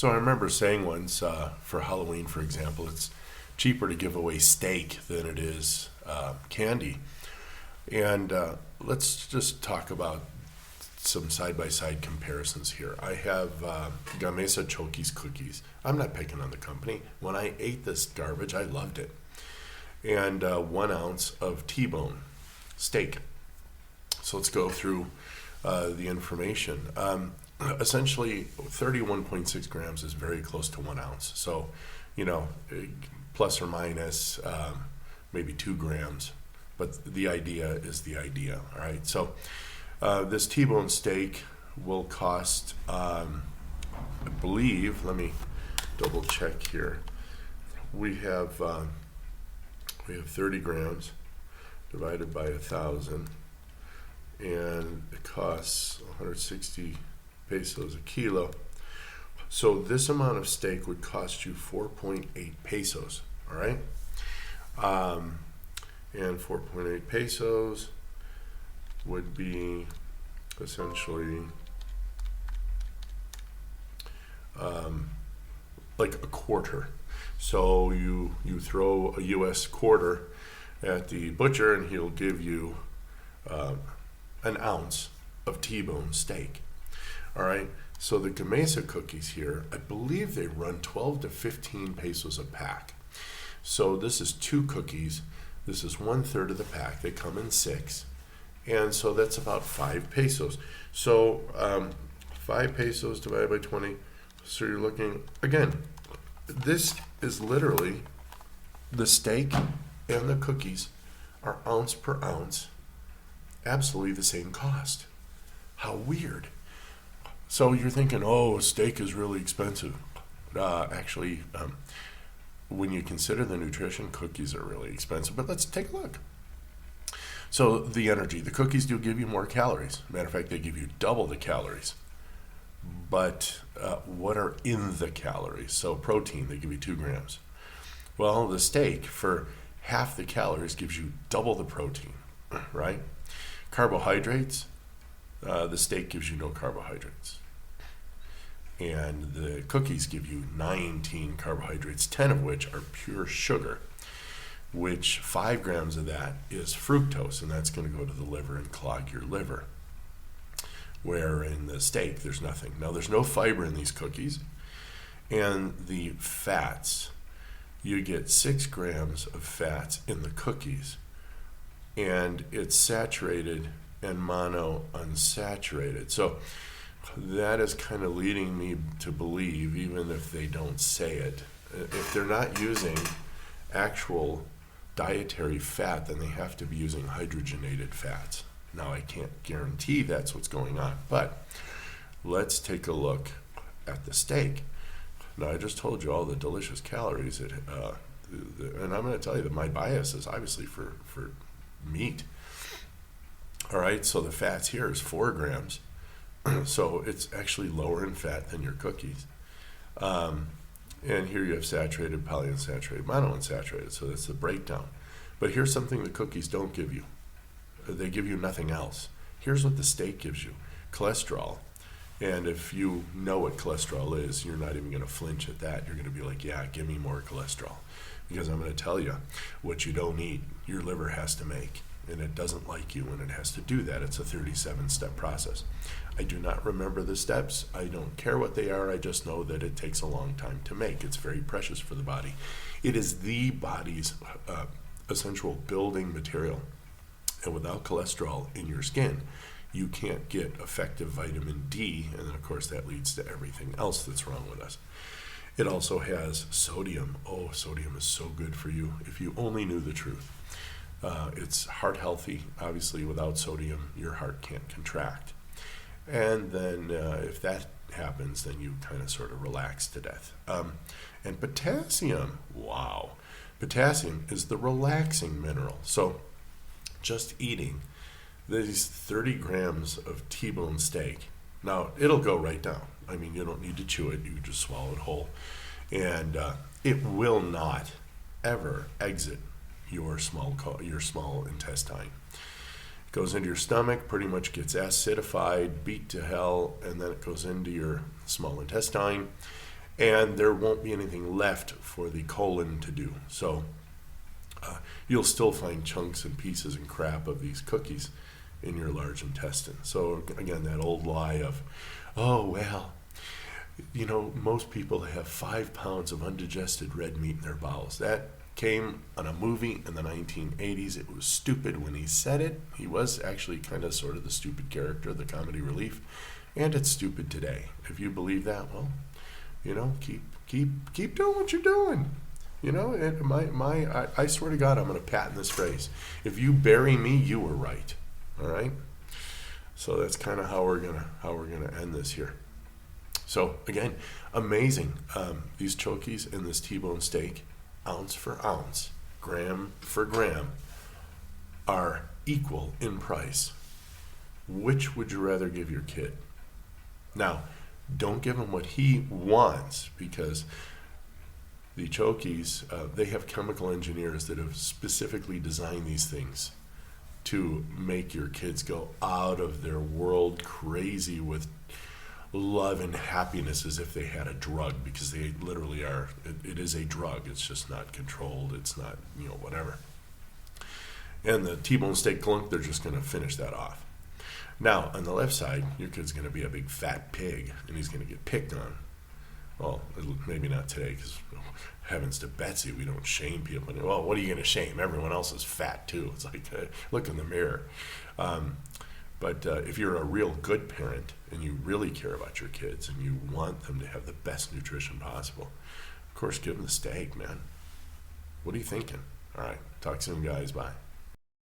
So I remember saying once for Halloween, for example, it's cheaper to give away steak than it is candy. And let's just talk about some side-by-side comparisons here. I have Gamesa Chokis cookies. I'm not picking on the company. When I ate this garbage, I loved it. And 1 ounce of T-bone steak. So let's go through the information. Essentially, 31.6 grams is very close to 1 ounce. So, plus or minus maybe 2 grams. But the idea is the idea, all right? So this T-bone steak will cost, I believe, let me double check here. We have 30 grams divided by 1,000, and it costs 160 pesos a kilo. So this amount of steak would cost you 4.8 pesos, all right? And 4.8 pesos would be essentially like a quarter. So you throw a U.S. quarter at the butcher and he'll give you 1 ounce of T-bone steak. All right, so the Gamesa cookies here, I believe they run 12 to 15 pesos a pack. So this is 2 cookies. This is 1/3 of the pack. They come in 6. And so that's about 5 pesos. So 5 pesos divided by 20. So you're looking, again, this is literally the steak and the cookies are ounce per ounce, absolutely the same cost. How weird. So you're thinking, oh, steak is really expensive. Actually, when you consider the nutrition, cookies are really expensive. But let's take a look. So the energy, the cookies do give you more calories. Matter of fact, they give you double the calories. But what are in the calories? So protein, they give you 2 grams. Well, the steak, for half the calories, gives you double the protein, right? Carbohydrates, the steak gives you no carbohydrates. And the cookies give you 19 carbohydrates, 10 of which are pure sugar, which 5 grams of that is fructose, and that's going to go to the liver and clog your liver. Where in the steak, there's nothing. Now, there's no fiber in these cookies. And the fats, you get 6 grams of fats in the cookies, and it's saturated and monounsaturated. So that is kind of leading me to believe, even if they don't say it, if they're not using actual dietary fat, then they have to be using hydrogenated fats. Now, I can't guarantee that's what's going on, but let's take a look at the steak. Now, I just told you all the delicious calories, and I'm going to tell you that my bias is obviously for meat. All right, so the fats here is 4 grams. So it's actually lower in fat than your cookies. And here you have saturated, polyunsaturated, monounsaturated. So that's the breakdown. But here's something the cookies don't give you. They give you nothing else. Here's what the steak gives you. Cholesterol. And if you know what cholesterol is, you're not even going to flinch at that. You're going to be like, yeah, give me more cholesterol. Because I'm going to tell you, what you don't eat, your liver has to make. And it doesn't like you when it has to do that. It's a 37-step process. I do not remember the steps. I don't care what they are. I just know that it takes a long time to make. It's very precious for the body. It is the body's essential building material. And without cholesterol in your skin, you can't get effective vitamin D. And then, of course, that leads to everything else that's wrong with us. It also has sodium. Oh, sodium is so good for you if you only knew the truth. It's heart healthy. Obviously, without sodium, your heart can't contract. And then if that happens, then you kind of sort of relax to death. And potassium, wow. Potassium is the relaxing mineral. So just eating these 30 grams of T-bone steak, now it'll go right down. I mean, you don't need to chew it. You can just swallow it whole. And it will not ever exit your small intestine. It goes into your stomach, pretty much gets acidified, beat to hell, and then it goes into your small intestine. and there won't be anything left for the colon to do. So you'll still find chunks and pieces and crap of these cookies in your large intestine. So again, that old lie of, oh, well, you know, most people have 5 pounds of undigested red meat in their bowels. That came on a movie in the 1980s. It was stupid when he said it. He was actually kind of sort of the stupid character, the comedy relief, and it's stupid today. If you believe that, well, you know, keep doing what you're doing. You know, and I swear to God, I'm going to patent this phrase. If you bury me, you were right. All right. So that's kind of how we're gonna end this here. So again, amazing. These Chokis and this T-bone steak, ounce for ounce, gram for gram, are equal in price. Which would you rather give your kid? Now, don't give him what he wants, because the Chokis, they have chemical engineers that have specifically designed these things to make your kids go out of their world crazy with love and happiness as if they had a drug, because they literally are. It is a drug. It's just not controlled. It's not, you know, whatever. And the T-bone steak clunk, they're just going to finish that off. Now, on the left side, your kid's going to be a big fat pig, and he's going to get picked on. Well, maybe not today, because heavens to Betsy, we don't shame people. Well, what are you going to shame? Everyone else is fat too. It's like, look in the mirror. But if you're a real good parent and you really care about your kids and you want them to have the best nutrition possible, of course, give them the steak, man. What are you thinking? All right. Talk soon, guys. Bye.